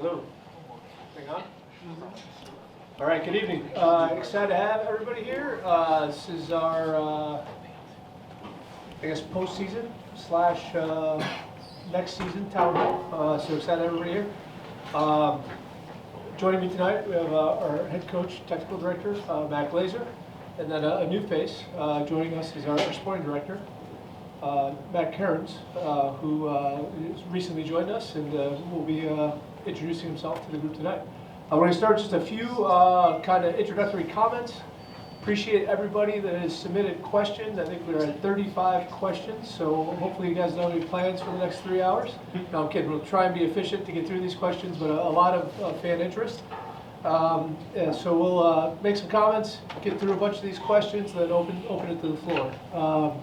Hello. Hang on. All right, good evening. Excited to have everybody here. This is our, I guess, postseason slash next season town hall. So excited to have everybody here. Joining me tonight, we have our head coach, technical director, Matt Glaeser, and then a new face joining us is our sporting director, Matt Cairns, who recently joined us and will be introducing himself to the group tonight. We're going to start just a few kind of introductory comments. Appreciate everybody that has submitted questions. I think we're at 35 questions, so hopefully you guys know any plans for the next 3 hours. No, I'm kidding. We'll try and be efficient to get through these questions, but a lot of fan interest. So we'll make some comments, get through a bunch of these questions, then open it to the floor.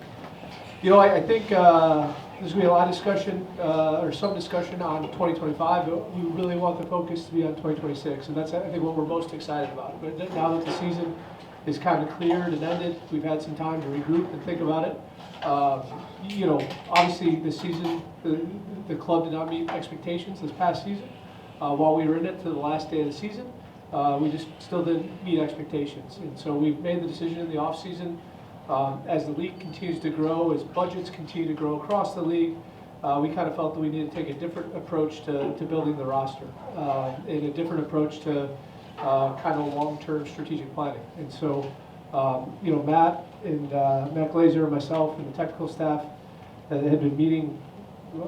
You know, I think there's going to be a lot of discussion, or some discussion on 2025, but we really want the focus to be on 2026, and that's, I think, what we're most excited about. But now that the season is kind of cleared and ended, we've had some time to regroup and think about it. You know, obviously this season, the club did not meet expectations this past season. While we were in it to the last day of the season, we just still didn't meet expectations. And so we've made the decision in the off season, as the league continues to grow, as budgets continue to grow across the league, we kind of felt that we needed to take a different approach to building the roster, and a different approach to kind of long-term strategic planning. And so, you know, Matt Glaeser and myself and the technical staff had been meeting,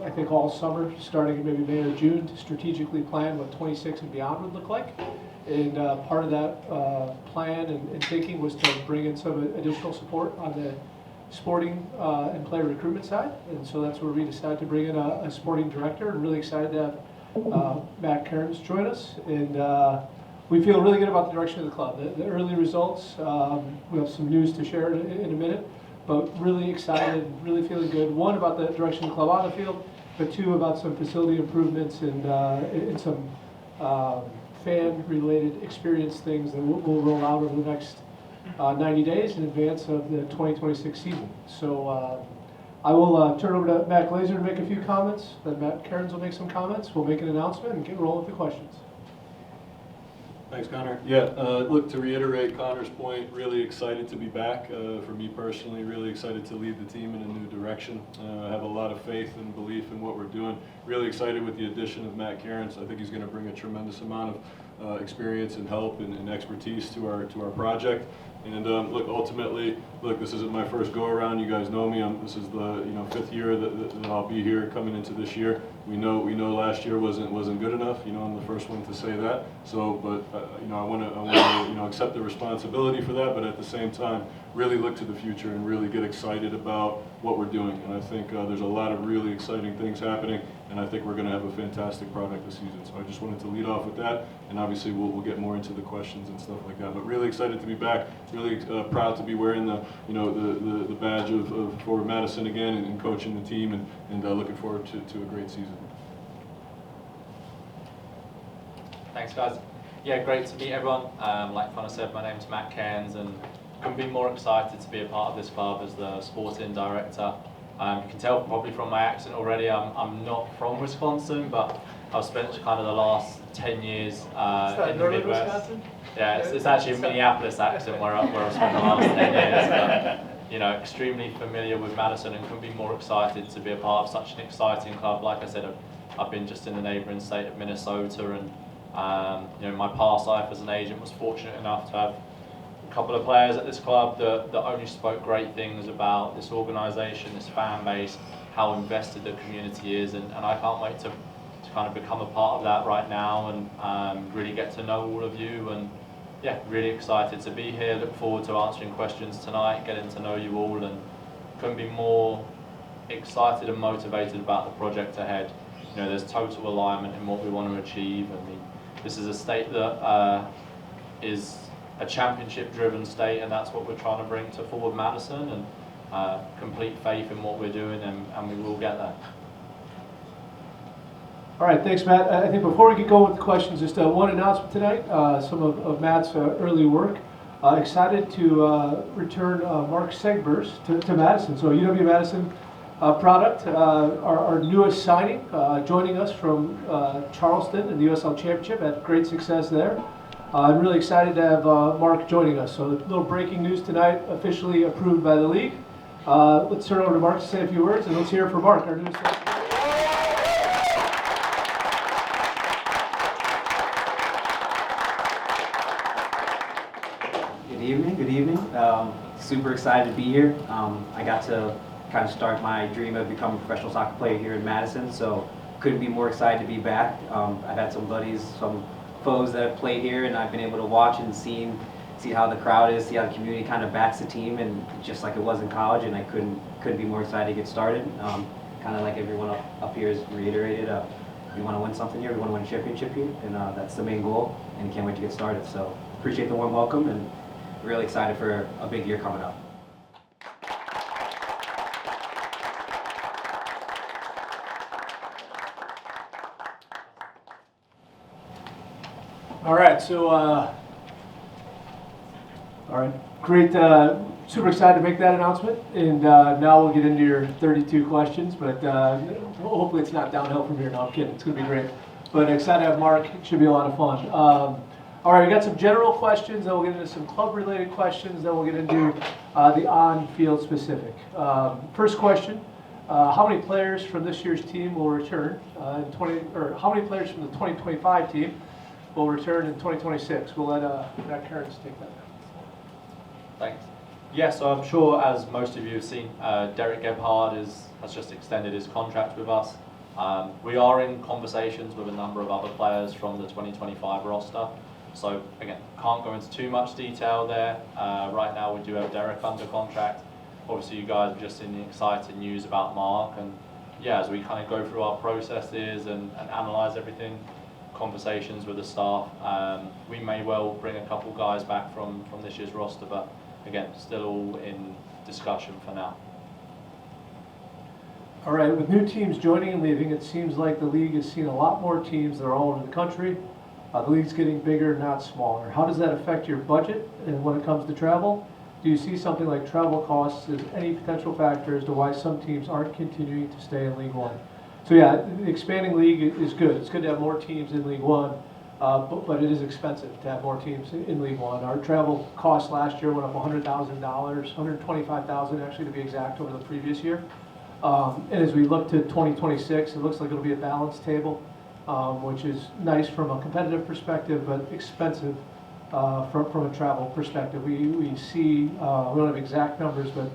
I think, all summer, starting in maybe May or June, to strategically plan what 26 and beyond would look like. And part of that plan and thinking was to bring in some additional support on the sporting and player recruitment side. And so that's where we decided to bring in a sporting director, and really excited to have Matt Cairns join us. And we feel really good about the direction of the club. The early results, we have some news to share in a minute, but really excited, really feeling good. One, about the direction of the club on the field, but two, about some facility improvements and some fan-related experience things that we'll roll out over the next 90 days in advance of the 2026 season. So I will turn over to Matt Glaeser to make a few comments, then Matt Cairns will make some comments, we'll make an announcement and get rolling with the questions. Thanks, Connor. Yeah, look, to reiterate Connor's point, really excited to be back. For me personally, really excited to lead the team in a new direction. I have a lot of faith and belief in what we're doing. Really excited with the addition of Matt Cairns. I think he's going to bring a tremendous amount of experience and help and expertise to our project. And look, ultimately, look, this isn't my first go around. You guys know me. This is the fifth year that I'll be here coming into this year. We know last year wasn't good enough. I'm the first one to say that. So, but I want to accept the responsibility for that. But at the same time, really look to the future and really get excited about what we're doing. And I think there's a lot of really exciting things happening. And I think we're going to have a fantastic product this season. So I just wanted to lead off with that. And obviously we'll get more into the questions and stuff like that. But really excited to be back. Really proud to be wearing the badge of Forward Madison again and coaching the team and looking forward to a great season. Thanks, guys. Yeah, great to meet everyone. Like Conor said, my name's Matt Cairns, and couldn't be more excited to be a part of this club as the sporting director. You can tell probably from my accent already, I'm not from Wisconsin, but I've spent kind of the last 10 years in the Midwest. Wisconsin? Yeah, it's actually a Minneapolis accent where I've spent the last 10 years. But, extremely familiar with Madison, and couldn't be more excited to be a part of such an exciting club. Like I said, I've been just in the neighbouring state of Minnesota, and my past life as an agent was fortunate enough to have a couple of players at this club that only spoke great things about this organisation, this fan base, how invested the community is, and I can't wait to kind of become a part of that right now and really get to know all of you. And yeah, really excited to be here. Look forward to answering questions tonight, getting to know you all, and couldn't be more excited and motivated about the project ahead. There's total alignment in what we want to achieve. I mean, this is a state that is a championship-driven state, and that's what we're trying to bring to Forward Madison, and complete faith in what we're doing, and we will get there. All right, thanks, Matt. I think before we get going with the questions, just one announcement tonight, some of Matt's early work. Excited to return Mark Segbers to Madison. So UW-Madison product. Our newest signing, joining us from Charleston in the USL Championship, had great success there. I'm really excited to have Mark joining us. So a little breaking news tonight, officially approved by the league. Let's turn it over to Mark to say a few words, and let's hear it for Mark, our newest. Good evening. Super excited to be here. I got to kind of start my dream of becoming a professional soccer player here in Madison, so couldn't be more excited to be back. I've had some buddies, some foes that have played here, and I've been able to watch and see how the crowd is, see how the community kind of backs the team, and just like it was in college, and I couldn't be more excited to get started. Kind of like everyone up here has reiterated, we want to win something here, we want to win a championship here, and that's the main goal, and can't wait to get started. So appreciate the warm welcome, and really excited for a big year coming up. All right, so all right, great. Super excited to make that announcement, and now we'll get into your 32 questions. But hopefully, it's not downhill from here. No, I'm kidding. It's going to be great. But excited to have Mark. It should be a lot of fun. All right, we got some general questions, then we'll get into some club-related questions, then we'll get into the on-field specific. First question: how many players from this year's team will return how many players from the 2025 team will return in 2026? We'll let Cairns take that. Thanks. Yeah, so I'm sure, as most of you have seen, Derek Gebhard has just extended his contract with us. We are in conversations with a number of other players from the 2025 roster. So again, can't go into too much detail there. Right now we do have Derek under contract. Obviously you guys have just seen the exciting news about Mark, and yeah, as we kind of go through our processes and analyse everything, conversations with the staff, we may well bring a couple guys back from this year's roster, but again, still all in discussion for now. All right, with new teams joining and leaving, it seems like the league has seen a lot more teams that are all over the country. The league's getting bigger, not smaller. How does that affect your budget and when it comes to travel? Do you see something like travel costs as any potential factor as to why some teams aren't continuing to stay in League One? So yeah, the expanding league is good. It's good to have more teams in League One, but it is expensive to have more teams in League One. Our travel costs last year went up $100,000, $125,000 actually to be exact, over the previous year. And as we look to 2026, it looks like it'll be a balanced table. Which is nice from a competitive perspective, but expensive from a travel perspective. We see, we don't have exact numbers, but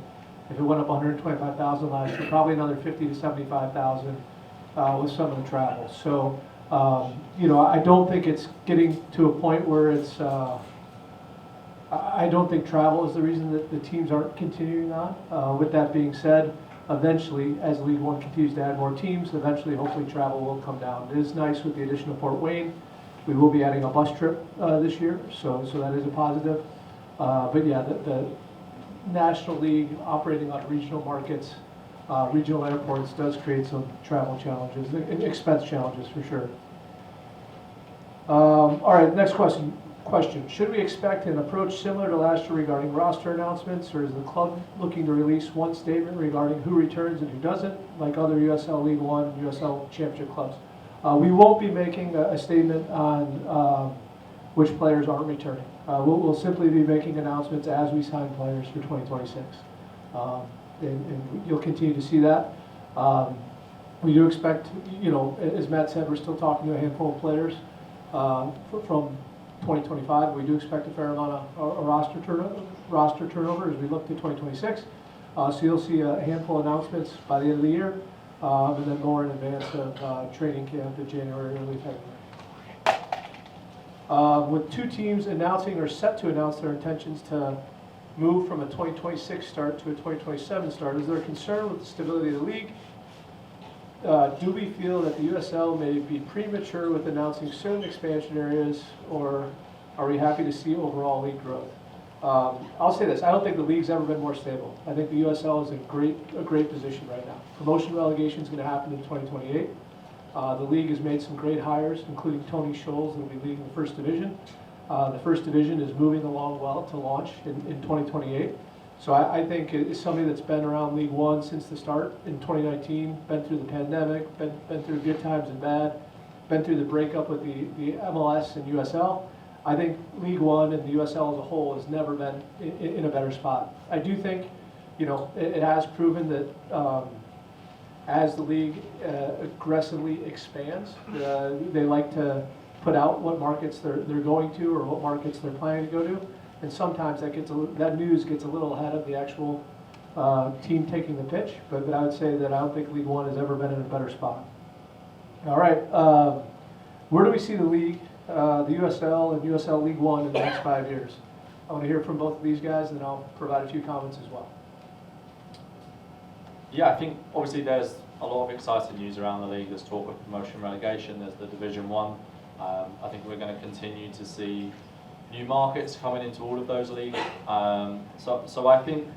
if it went up $125,000 last year, probably another $50,000 to $75,000 with some of the travel. So, I don't think it's getting to a point where it's, I don't think travel is the reason that the teams aren't continuing on. With that being said, eventually, as League One continues to add more teams, eventually, hopefully, travel will come down. It is nice with the addition of Fort Wayne. We will be adding a bus trip this year, so that is a positive. But yeah, the National League operating on regional markets, regional airports, does create some travel challenges, expense challenges for sure. All right, next question. Should we expect an approach similar to last year regarding roster announcements, or is the club looking to release one statement regarding who returns and who doesn't, like other USL League One, USL Championship clubs? We won't be making a statement on which players aren't returning. We'll simply be making announcements as we sign players for 2026. And you'll continue to see that. We do expect, as Matt said, we're still talking to a handful of players from 2025. We do expect a fair amount of roster turnover as we look to 2026. So you'll see a handful of announcements by the end of the year, and then more in advance of training camp in January, early February. With two teams announcing or set to announce their intentions to move from a 2026 start to a 2027 start, is there a concern with the stability of the league? Do we feel that the USL may be premature with announcing certain expansion areas, or are we happy to see overall league growth? I'll say this: I don't think the league's ever been more stable. I think the USL is in a great position right now. Promotion relegation is going to happen in 2028. The league has made some great hires, including Tony Scholes, who will be leading the first division. The first division is moving along well to launch in 2028. So I think it's somebody that's been around League One since the start in 2019, been through the pandemic, been through good times and bad, been through the breakup with the MLS and USL. I think League One and the USL as a whole has never been in a better spot. I do think, it has proven that as the league aggressively expands, they like to put out what markets they're going to or what markets they're planning to go to. And sometimes that news gets a little ahead of the actual team taking the pitch. But I would say that I don't think League One has ever been in a better spot. All right, where do we see the league, the USL and USL League One in the next 5 years? I want to hear from both of these guys, and then I'll provide a few comments as well. Yeah, I think obviously there's a lot of exciting news around the league. There's talk of promotion relegation. There's the Division 1. I think we're going to continue to see new markets coming into all of those leagues. So I think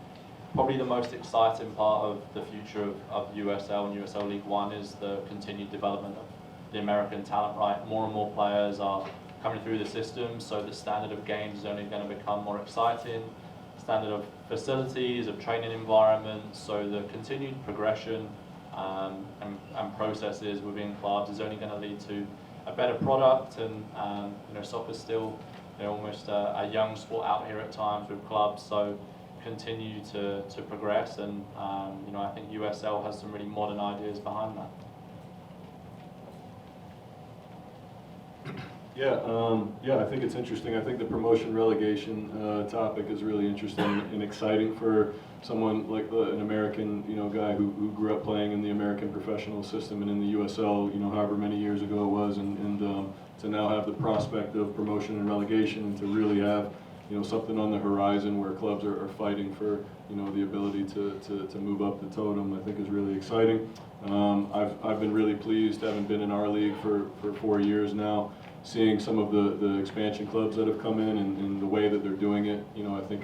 probably the most exciting part of the future of USL and USL League One is the continued development of the American talent, right? More and more players are coming through the system, so the standard of games is only going to become more exciting. Standard of facilities, of training environments, so the continued progression and processes within clubs is only going to lead to a better product, and soccer's still almost a young sport out here at times with clubs, so continue to progress, and I think USL has some really modern ideas behind that. Yeah, I think it's interesting. I think the promotion relegation topic is really interesting and exciting for someone like an American, guy who grew up playing in the American professional system and in the USL, however many years ago it was, and to now have the prospect of promotion and relegation, and to really have, something on the horizon where clubs are fighting for, the ability to move up the totem, I think is really exciting. I've been really pleased, having been in our league for 4 years now, seeing some of the expansion clubs that have come in and the way that they're doing it, I think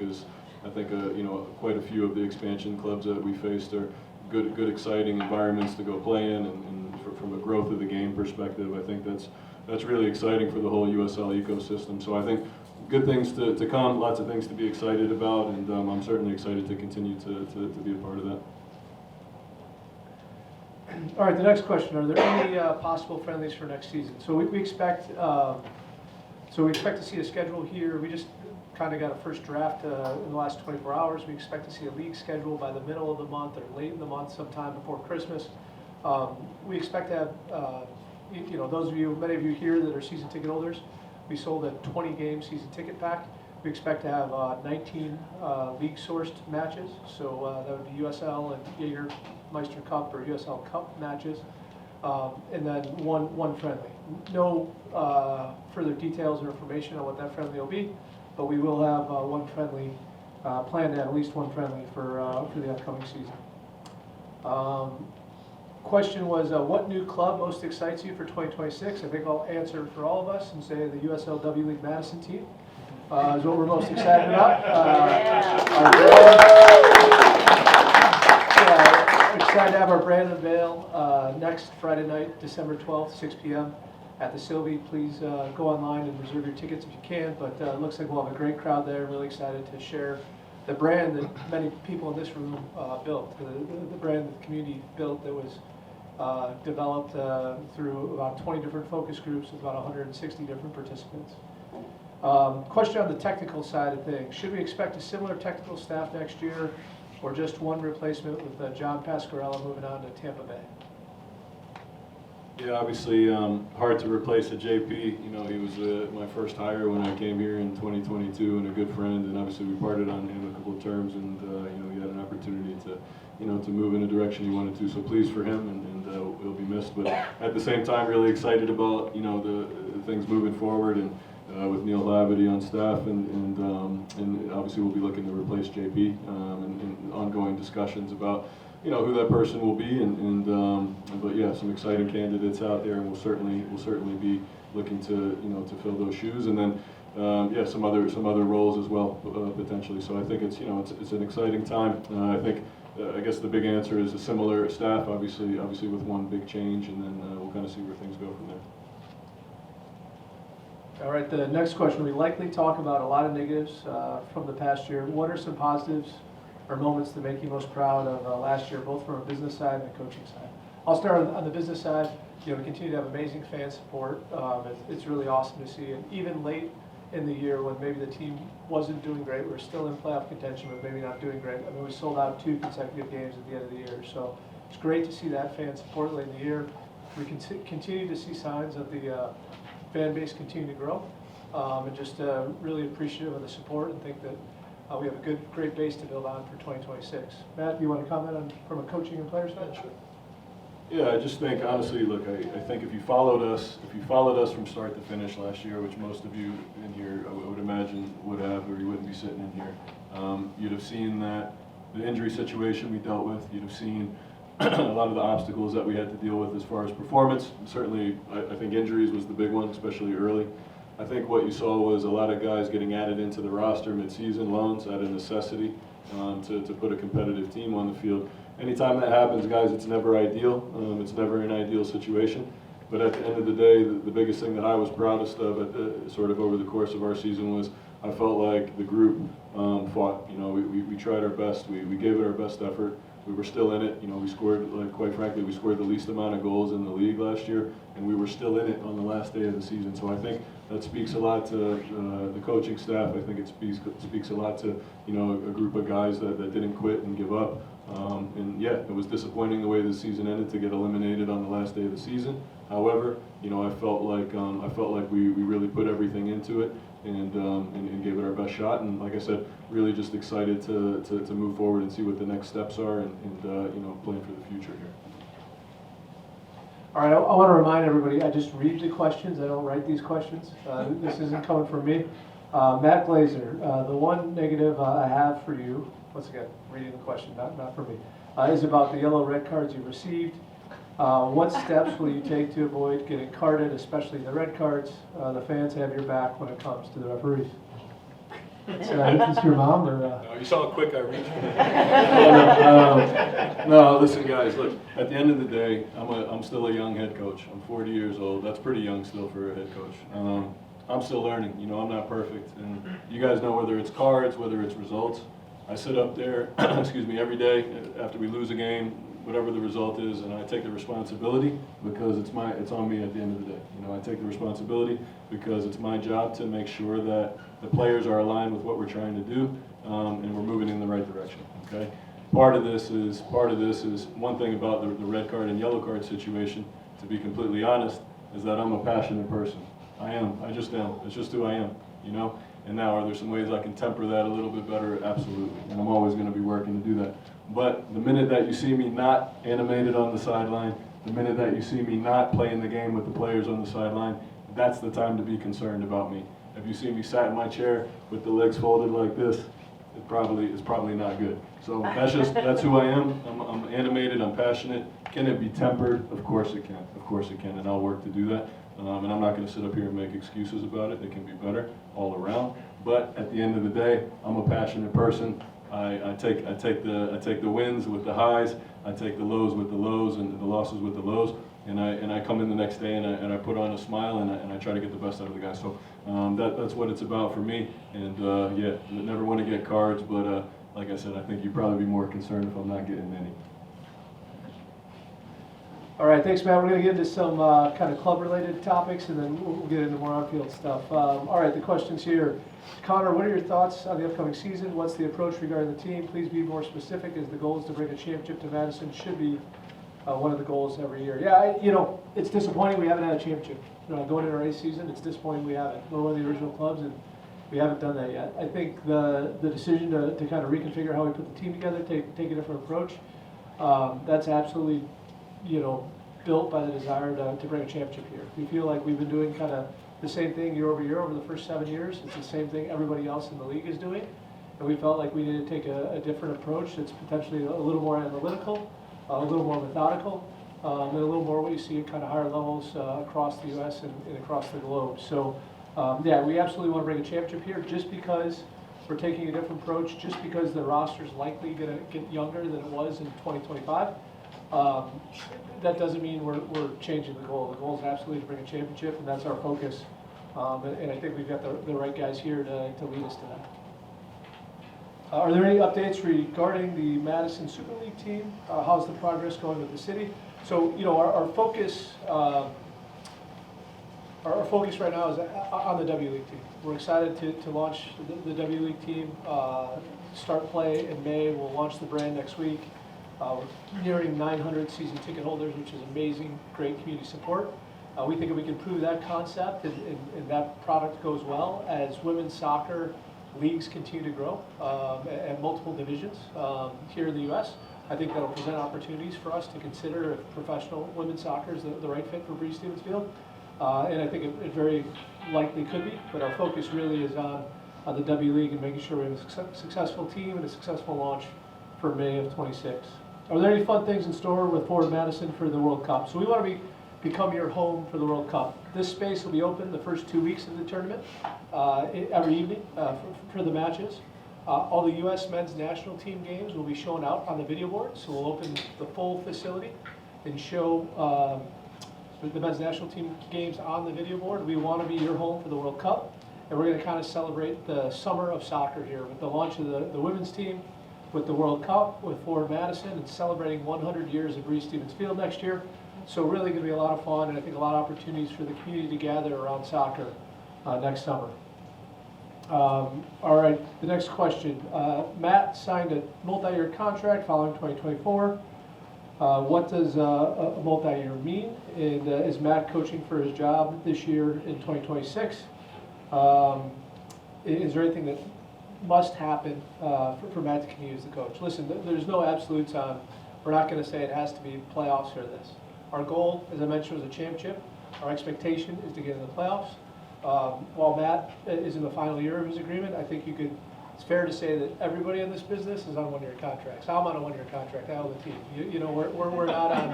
quite a few of the expansion clubs that we faced are good exciting environments to go play in, and from a growth of the game perspective, I think that's really exciting for the whole USL ecosystem. So I think good things to come, lots of things to be excited about, and I'm certainly excited to continue to be a part of that. All right, the next question: are there any possible friendlies for next season? So we expect to see a schedule here. We just kind of got a first draft in the last 24 hours. We expect to see a league schedule by the middle of the month or late in the month, sometime before Christmas. We expect to have, many of you here that are season ticket holders, we sold a 20-game season ticket pack. We expect to have 19 league-sourced matches, so that would be USL and Jägermeister Cup or USL Cup matches, and then one friendly. No further details or information on what that friendly will be, but we will have one friendly, planned to have at least one friendly for the upcoming season. Question was, what new club most excites you for 2026? I think I'll answer for all of us and say the USLW League Madison team is what we're most excited about. Excited to have our brand unveil next Friday night, December 12th, 6 p.m. at the Sylvie. Please go online and reserve your tickets if you can, but it looks like we'll have a great crowd there. Really excited to share the brand that many people in this room built, the brand that the community built that was developed through about 20 different focus groups with about 160 different participants. Question on the technical side of things. Should we expect a similar technical staff next year, or just one replacement with John Pasquarella moving on to Tampa Bay? Yeah, obviously hard to replace a JP. He was my first hire when I came here in 2022, and a good friend. And obviously we parted on amicable terms, and he had an opportunity to to move in a direction he wanted to. So pleased for him, and he'll be missed. But at the same time, really excited about the things moving forward, and with Neil Lavity on staff, and obviously we'll be looking to replace JP, and ongoing discussions about who that person will be, but yeah, some exciting candidates out there, and we'll certainly be looking to to fill those shoes, and then yeah, some other roles as well, potentially. So I think it's it's an exciting time. I think I guess the big answer is a similar staff, obviously with one big change, and then we'll kind of see where things go from there. All right, the next question. We likely talk about a lot of negatives from the past year. What are some positives or moments that make you most proud of last year, both from a business side and a coaching side. I'll start on the business side. We continue to have amazing fan support. It's really awesome to see, and even late in the year when maybe the team wasn't doing great, we were still in playoff contention, but maybe not doing great. I mean, we sold out 2 consecutive games at the end of the year, so it's great to see that fan support late in the year. We continue to see signs of the fan base continue to grow, and just really appreciative of the support, and think that we have a great base to build on for 2026. Matt, do you want to comment on from a coaching and player side? Sure. Yeah, I just think honestly, look, I think if you followed us from start to finish last year, which most of you in here I would imagine would have, or you wouldn't be sitting in here, you'd have seen that the injury situation we dealt with. You'd have seen a lot of the obstacles that we had to deal with as far as performance. Certainly, I think injuries was the big one, especially early. I think what you saw was a lot of guys getting added into the roster mid-season, loans out of necessity, to put a competitive team on the field. Anytime that happens, guys, it's never ideal. It's never an ideal situation. But at the end of the day, the biggest thing that I was proudest of sort of over the course of our season was I felt like the group fought. We tried our best. We gave it our best effort. We were still in it. We scored, quite frankly, we scored the least amount of goals in the league last year, and we were still in it on the last day of the season. So I think that speaks a lot to the coaching staff. I think it speaks a lot to a group of guys that didn't quit and give up. And yeah, it was disappointing the way the season ended to get eliminated on the last day of the season. However, I felt like we really put everything into it and gave it our best shot. And like I said, really just excited to move forward and see what the next steps are and plan for the future here. All right, I want to remind everybody, I just read the questions. I don't write these questions. This isn't coming from me. Matt Glaeser, the one negative I have for you, once again, reading the question, not for me, is about the yellow red cards you received. What steps will you take to avoid getting carded, especially the red cards? The fans have your back when it comes to the referees. Is this your mom or? No, you saw how quick I reached for that. No, listen, guys. Look, at the end of the day, I'm still a young head coach. I'm 40 years old. That's pretty young still for a head coach. I'm still learning. I'm not perfect, and you guys know whether it's cards, whether it's results. I sit up there, excuse me, every day after we lose a game, whatever the result is, and I take the responsibility because it's on me at the end of the day. I take the responsibility because it's my job to make sure that the players are aligned with what we're trying to do, and we're moving in the right direction. Okay. Part of this is one thing about the red card and yellow card situation. To be completely honest, is that I'm a passionate person. I am. I just am. It's just who I am. And now, are there some ways I can temper that a little bit better? Absolutely. And I'm always going to be working to do that. But the minute that you see me not animated on the sideline, the minute that you see me not playing the game with the players on the sideline, that's the time to be concerned about me. If you see me sat in my chair with the legs folded like this, it's probably not good. So that's who I am. I'm animated. I'm passionate. Can it be tempered? Of course it can. Of course it can, and I'll work to do that. And I'm not going to sit up here and make excuses about it. It can be better all around. But at the end of the day, I'm a passionate person. I take the wins with the highs. I take the lows with the lows and the losses with the lows. And I come in the next day and I put on a smile and I try to get the best out of the guys. So that's what it's about for me. And yeah, never want to get cards, but like I said, I think you'd probably be more concerned if I'm not getting any. All right, thanks, Matt. We're going to get into some kind of club-related topics, and then we'll get into more on-field stuff. All right, the questions here. Conor, what are your thoughts on the upcoming season? What's the approach regarding the team? Please be more specific, as the goal is to bring a championship to Madison. Should be one of the goals every year. Yeah, it's disappointing we haven't had a championship. Going into our eighth season, it's disappointing we haven't. We're one of the original clubs, and we haven't done that yet. I think the decision to kind of reconfigure how we put the team together, take a different approach, that's absolutely built by the desire to bring a championship here. We feel like we've been doing kind of the same thing year over year over the first 7 years. It's the same thing everybody else in the league is doing. And we felt like we needed to take a different approach that's potentially a little more analytical, a little more methodical, and a little more what you see at kind of higher levels across the U.S. and across the globe. So, yeah, we absolutely want to bring a championship here just because we're taking a different approach, just because the roster is likely going to get younger than it was in 2025. That doesn't mean we're changing the goal. The goal is absolutely to bring a championship, and that's our focus. And I think we've got the right guys here to lead us to that. Are there any updates regarding the Madison Super League team? How's the progress going with the city? So, you know, our focus right now is on the W League team. We're excited to launch the W League team, start play in May. We'll launch the brand next week. We're nearing 900 season ticket holders, which is amazing, great community support. We think if we can prove that concept and that product goes well, as women's soccer leagues continue to grow at multiple divisions here in the U.S., I think that'll present opportunities for us to consider if professional women's soccer is the right fit for Breese Stevens Field. And I think it very likely could be, but our focus really is on the W League and making sure we have a successful team and a successful launch for May of 26. Are there any fun things in store with Forward Madison for the World Cup? So we want to become your home for the World Cup. This space will be open the first 2 weeks of the tournament, every evening for the matches. All the U.S. men's national team games will be shown out on the video board, so we'll open the full facility and show the men's national team games on the video board. We want to be your home for the World Cup, and we're going to kind of celebrate the summer of soccer here with the launch of the women's team, with the World Cup, with Forward Madison, and celebrating 100 years of Breese Stevens Field next year. So really going to be a lot of fun, and I think a lot of opportunities for the community to gather around soccer next summer. All right, the next question. Matt signed a multi-year contract following 2024. What does a multi-year mean? And is Matt coaching for his job this year in 2026? Is there anything that must happen for Matt to continue as the coach? Listen, there's no absolutes on, we're not going to say it has to be playoffs or this. Our goal, as I mentioned, was a championship. Our expectation is to get in the playoffs. While Matt is in the final year of his agreement, I think it's fair to say that everybody in this business is on one-year contracts. I'm on a one-year contract. I own the team. You know, we're not on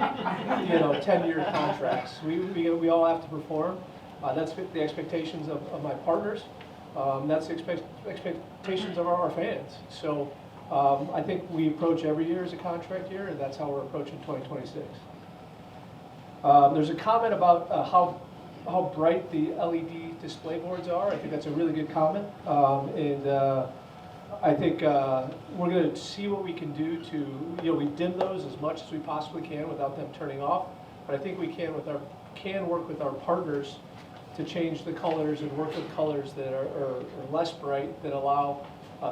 10-year contracts. We all have to perform. That's the expectations of my partners. That's the expectations of our fans. So I think we approach every year as a contract year, and that's how we're approaching 2026. There's a comment about how bright the LED display boards are. I think that's a really good comment, and I think we're going to see what we can do to, we dim those as much as we possibly can without them turning off. But I think we can work with our partners to change the colors and work with colors that are less bright, that allow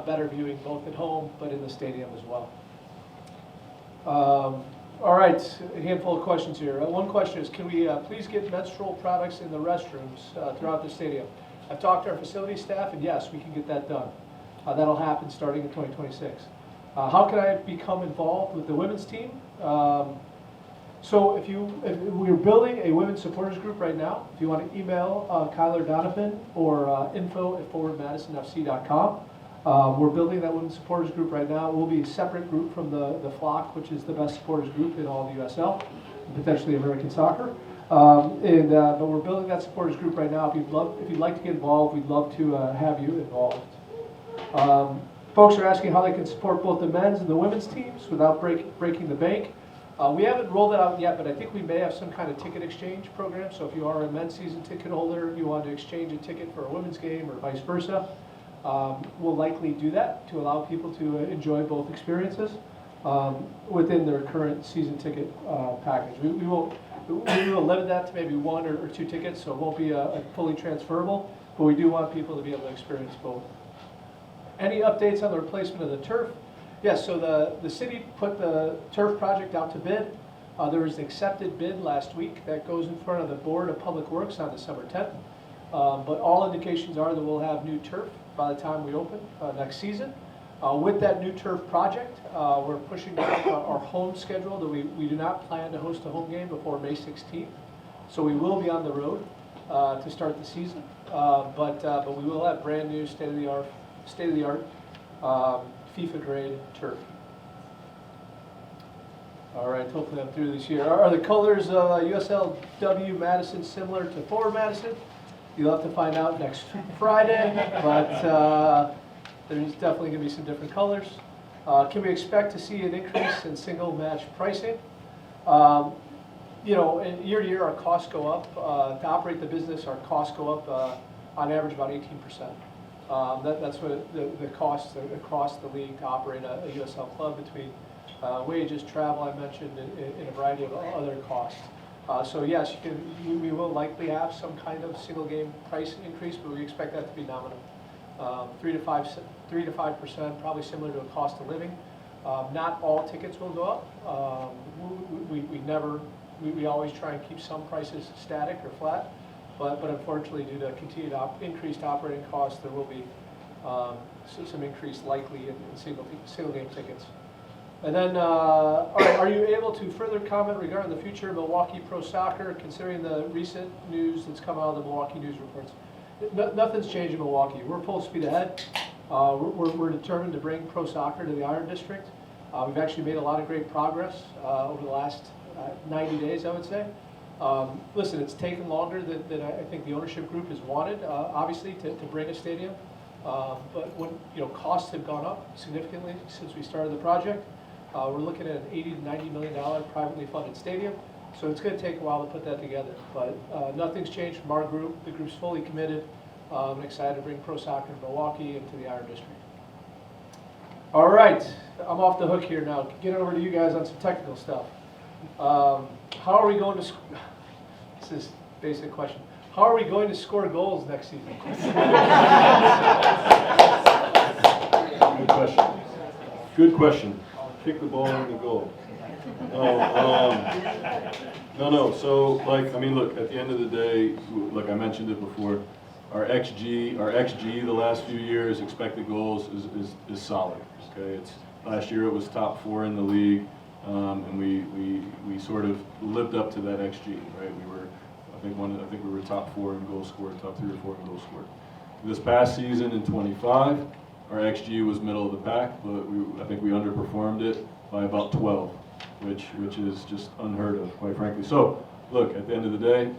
better viewing both at home but in the stadium as well. All right, a handful of questions here. One question is, can we please get menstrual products in the restrooms throughout the stadium? I've talked to our facility staff, and yes, we can get that done. That'll happen starting in 2026. How can I become involved with the women's team? So if we're building a women's supporters group right now, if you want to email Kyler Donovan or info@forwardmadisonfc.com. We're building that women's supporters group right now. We'll be a separate group from the Flock, which is the best supporters group in all of USL, potentially American soccer. But we're building that supporters group right now. If you'd like to get involved, we'd love to have you involved. Folks are asking how they can support both the men's and the women's teams without breaking the bank. We haven't rolled it out yet, but I think we may have some kind of ticket exchange program. So if you are a men's season ticket holder, you want to exchange a ticket for a women's game or vice versa, we'll likely do that to allow people to enjoy both experiences within their current season ticket package. We will limit that to maybe one or two tickets, so it won't be a fully transferable, but we do want people to be able to experience both. Any updates on the replacement of the turf? Yes, so the city put the turf project out to bid. There was an accepted bid last week that goes in front of the Board of Public Works on December 10th. But all indications are that we'll have new turf by the time we open next season. With that new turf project, we're pushing back our home schedule. That we do not plan to host a home game before May 16th. So we will be on the road to start the season. But we will have brand new state-of-the-art FIFA grade turf. All right, hopefully I'm through this here. Are the colors USLW Madison similar to Forward Madison? You'll have to find out next Friday, but there's definitely going to be some different colors. Can we expect to see an increase in single match pricing? Year to year our costs go up. To operate the business, our costs go up on average about 18%. That's what the costs across the league to operate a USL club between wages, travel I mentioned, and a variety of other costs. So yes, we will likely have some kind of single game price increase, but we expect that to be nominal. 3 to 5%, probably similar to a cost of living. Not all tickets will go up. We always try and keep some prices static or flat, but unfortunately, due to continued increased operating costs, there will be some increase likely in single game tickets. And then, are you able to further comment regarding the future of Milwaukee Pro Soccer, considering the recent news that's come out of the Milwaukee news reports? Nothing's changed in Milwaukee. We're full speed ahead. We're determined to bring pro soccer to the Iron District. We've actually made a lot of great progress over the last 90 days, I would say. Listen, it's taken longer than I think the ownership group has wanted, obviously, to bring a stadium. But when costs have gone up significantly since we started the project, we're looking at an $80 to $90 million privately funded stadium. So it's going to take a while to put that together. But nothing's changed from our group. The group's fully committed. I'm excited to bring pro soccer to Milwaukee and to the Iron District. All right, I'm off the hook here now. Get over to you guys on some technical stuff. How are we going to? This is a basic question. How are we going to score goals next season? Good question. Good question. Kick the ball in the goal. No. So, look. At the end of the day, like I mentioned it before, our XG the last few years, expected goals is solid. Okay, last year it was top 4 in the league, and we sort of lived up to that XG. Right, I think we were top 4 in goals scored, top 3 or 4 in goals scored. This past season in 25, our XG was middle of the pack, but I think we underperformed it by about 12, which is just unheard of, quite frankly. So, look, at the end of the day,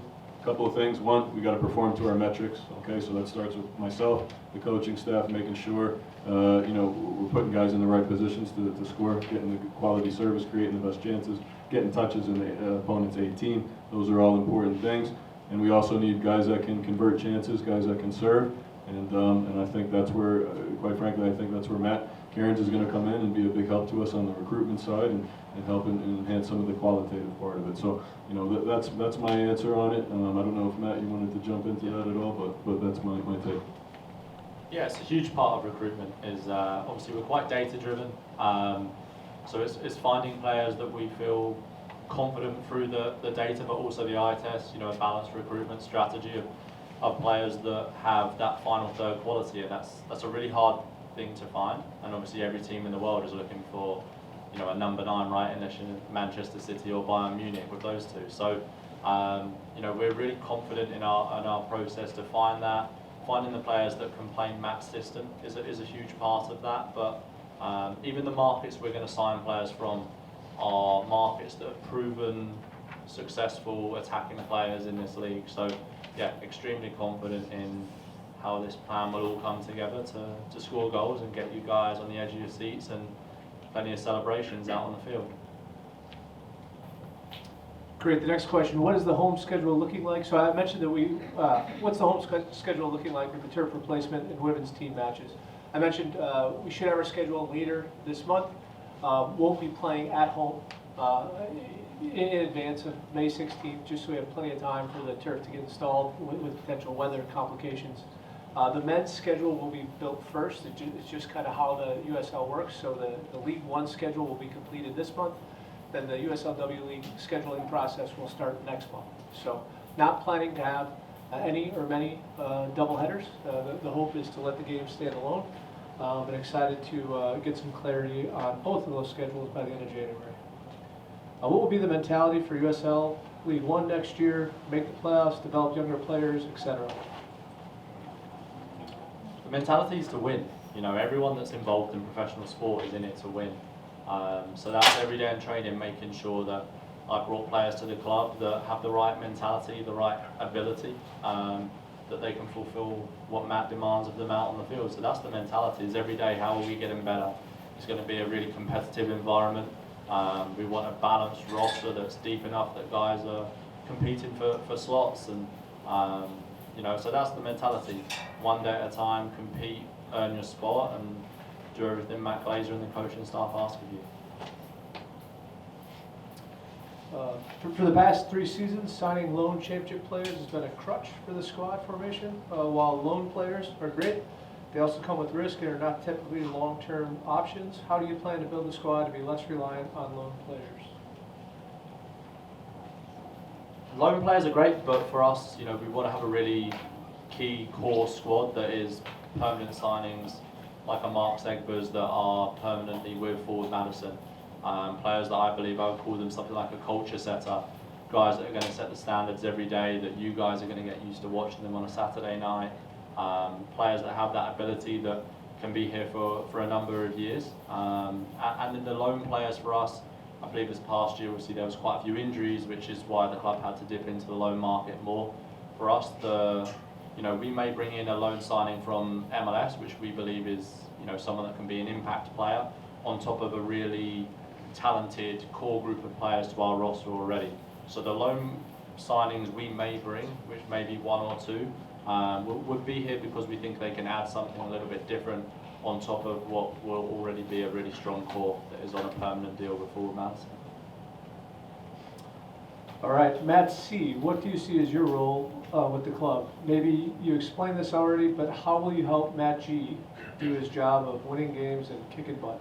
a couple of things. One, we got to perform to our metrics. Okay, so that starts with myself, the coaching staff, making sure we're putting guys in the right positions to score, getting the quality service, creating the best chances, getting touches in the opponent's 18. Those are all important things. And we also need guys that can convert chances, guys that can serve. And I think that's where, quite frankly, Matt Cairns is going to come in and be a big help to us on the recruitment side and help enhance some of the qualitative part of it. So, that's my answer on it. I don't know if Matt, you wanted to jump into that at all, but that's my take. Yeah, it's a huge part of recruitment. Is obviously we're quite data driven, so it's finding players that we feel confident through the data, but also the eye test. A balanced recruitment strategy of players that have that final third quality, and that's a really hard thing to find. And obviously every team in the world is looking for a number 9, right, unless you're in Manchester City or Bayern Munich with those two. So we're really confident in our process to find that. Finding the players that can play Matt's system is a huge part of that. But even the markets we're going to sign players from are markets that have proven successful attacking players in this league. So yeah, extremely confident in how this plan will all come together to score goals and get you guys on the edge of your seats and plenty of celebrations out on the field. Great. The next question: what is the home schedule looking like? So I mentioned that what's the home schedule looking like with the turf replacement and women's team matches? I mentioned we should have our schedule later this month. Won't be playing at home in advance of May 16th, just so we have plenty of time for the turf to get installed with potential weather complications. The men's schedule will be built first. It's just kind of how the USL works. So the League One schedule will be completed this month. Then the USLW League scheduling process will start next month. So not planning to have any or many doubleheaders. The hope is to let the game stand alone. And excited to get some clarity on both of those schedules by the end of January. What will be the mentality for USL League One next year? Make the playoffs, develop younger players, etc. The mentality is to win. Everyone that's involved in professional sport is in it to win. So that's every day in training, making sure that I brought players to the club that have the right mentality, the right ability, that they can fulfill what Matt demands of them out on the field. So that's the mentality, is every day, how are we getting better? It's going to be a really competitive environment. We want a balanced roster that's deep enough that guys are competing for slots. And So that's the mentality. One day at a time, compete, earn your spot, and do everything Matt Glaeser and the coaching staff ask of you. For the past 3 seasons, signing loan championship players has been a crutch for the squad formation. While loan players are great, they also come with risk and are not typically long-term options. How do you plan to build the squad to be less reliant on loan players? Loan players are great, but for us, we want to have a really key core squad that is permanent signings, like a Mark Segbers that are permanently with Forward Madison. Players that I believe I would call them something like a culture setter, guys that are going to set the standards every day, that you guys are going to get used to watching them on a Saturday night. Players that have that ability that can be here for a number of years. And then the loan players for us, I believe this past year, obviously there was quite a few injuries, which is why the club had to dip into the loan market more. For us, we may bring in a loan signing from MLS, which we believe is someone that can be an impact player, on top of a really talented core group of players to our roster already. So the loan signings we may bring, which may be 1 or 2, would be here because we think they can add something a little bit different on top of what will already be a really strong core that is on a permanent deal with Forward Madison. All right, Matt C., what do you see as your role with the club? Maybe you explained this already, but how will you help Matt G. do his job of winning games and kicking butt?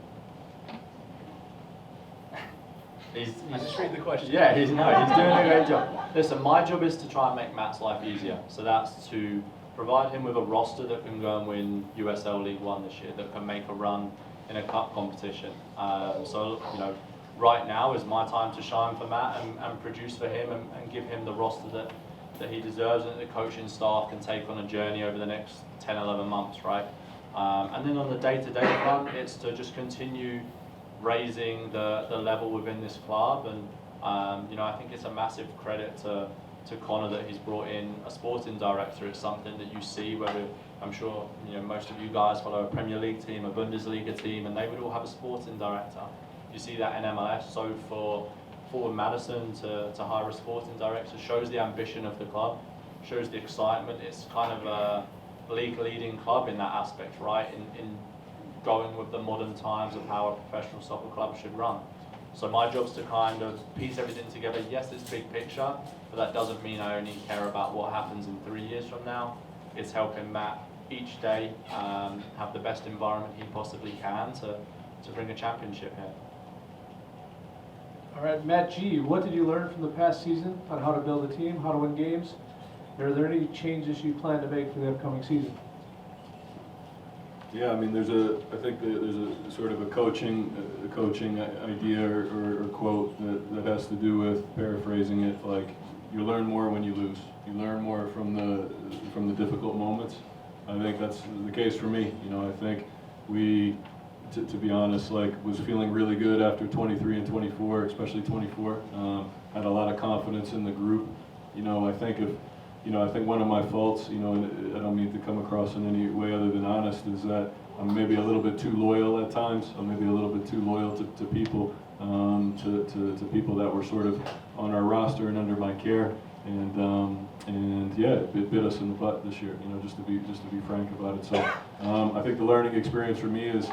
He's just read the question. Yeah, he's doing a great job. Listen, my job is to try and make Matt's life easier. So that's to provide him with a roster that can go and win USL League One this year, that can make a run in a cup competition. Right now is my time to shine for Matt and produce for him and give him the roster that he deserves, and that the coaching staff can take on a journey over the next 10, 11 months, right? And then on the day-to-day front, it's to just continue raising the level within this club, and I think it's a massive credit to Conor that he's brought in a sporting director. It's something that you see, whether I'm sure most of you guys follow a Premier League team, a Bundesliga team, and they would all have a sporting director. You see that in MLS. So for Forward Madison to hire a sporting director shows the ambition of the club, shows the excitement. It's kind of a league-leading club in that aspect, right? In going with the modern times of how a professional soccer club should run. So my job's to kind of piece everything together. Yes, it's big picture, but that doesn't mean I only care about what happens in 3 years from now. It's helping Matt each day have the best environment he possibly can to bring a championship here. All right, Matt G., what did you learn from the past season on how to build a team, how to win games? Are there any changes you plan to make for the upcoming season? Yeah, I mean, there's a sort of a coaching idea or quote that has to do with, paraphrasing it, like, you learn more when you lose. You learn more from the difficult moments. I think that's the case for me. I think to be honest, was feeling really good after 23 and 24, especially 24. Had a lot of confidence in the group. I think one of my faults, and I don't mean to come across in any way other than honest, is that I'm maybe a little bit too loyal at times. I'm maybe a little bit too loyal to people, to people that were sort of on our roster and under my care. And yeah, it bit us in the butt this year, just to be frank about it. So I think the learning experience for me is,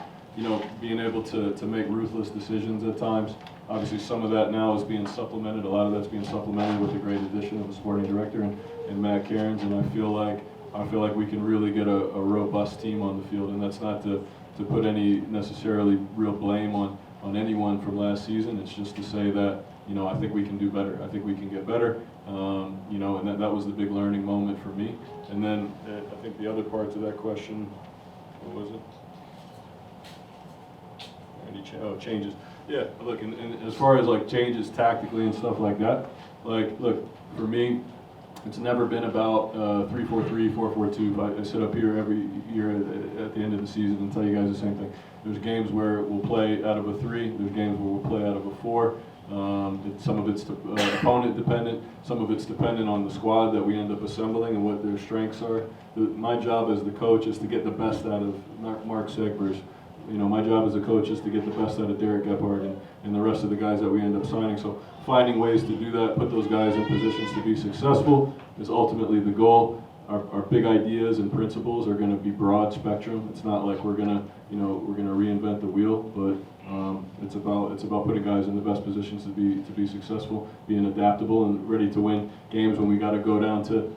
being able to make ruthless decisions at times. Obviously, some of that now is being supplemented. A lot of that's being supplemented with the great addition of a sporting director and Matt Cairns. And I feel like we can really get a robust team on the field. And that's not to put any necessarily real blame on anyone from last season. It's just to say that I think we can do better. I think we can get better. And that was the big learning moment for me. And then I think the other part to that question, what was it? Changes. Yeah, look, and as far as changes tactically and stuff like that, look, for me, it's never been about 3-4-3, 4-4-2. I sit up here every year at the end of the season and tell you guys the same thing. There's games where we'll play out of a 3. There's games where we'll play out of a 4. Some of it's opponent dependent. Some of it's dependent on the squad that we end up assembling and what their strengths are. My job as the coach is to get the best out of Mark Segbers. My job as a coach is to get the best out of Derek Gephardt and the rest of the guys that we end up signing. So finding ways to do that, put those guys in positions to be successful is ultimately the goal. our big ideas and principles are going to be broad spectrum. It's not like we're going to reinvent the wheel, but it's about putting guys in the best positions to be successful, being adaptable and ready to win games when we got to go down to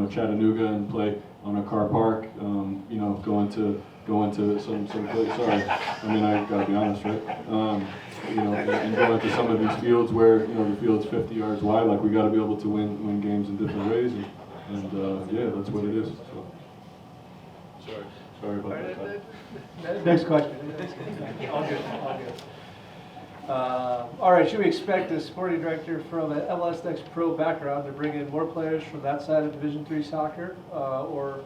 Chattanooga and play on a car park. Going to some place. Sorry, I mean I gotta be honest, right? And going to some of these fields where the field's 50 yards wide. Like we got to be able to win games in different ways, and yeah, that's what it is. So. Sorry about that. Next question. All good, all good. All right, should we expect the sporting director from an MLS Next Pro background to bring in more players from that side of Division III soccer, or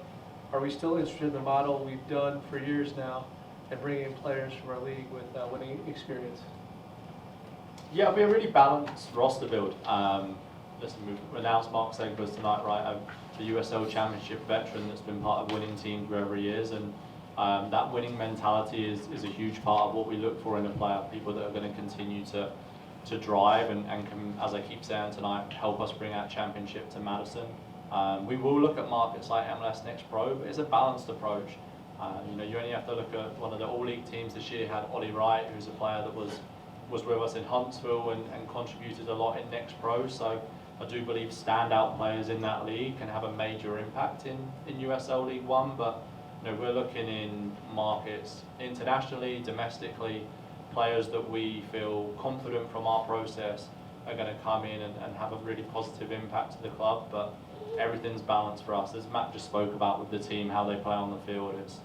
are we still interested in the model we've done for years now and bringing in players from our league with winning experience? Yeah, it'll be a really balanced roster build. Listen, we've announced Mark Segbers tonight, right? The USL Championship veteran that's been part of winning teams for every years, and that winning mentality is a huge part of what we look for in a player. People that are going to continue to drive and can, as I keep saying tonight, help us bring our championship to Madison. We will look at markets like MLS Next Pro, but it's a balanced approach. You only have to look at one of the all-league teams this year had Ollie Wright, who's a player that was with us in Huntsville and contributed a lot in Next Pro. So I do believe standout players in that league can have a major impact in USL League One. But we're looking in markets internationally, domestically, players that we feel confident from our process are going to come in and have a really positive impact to the club. But everything's balanced for us, as Matt just spoke about with the team, how they play on the field. It's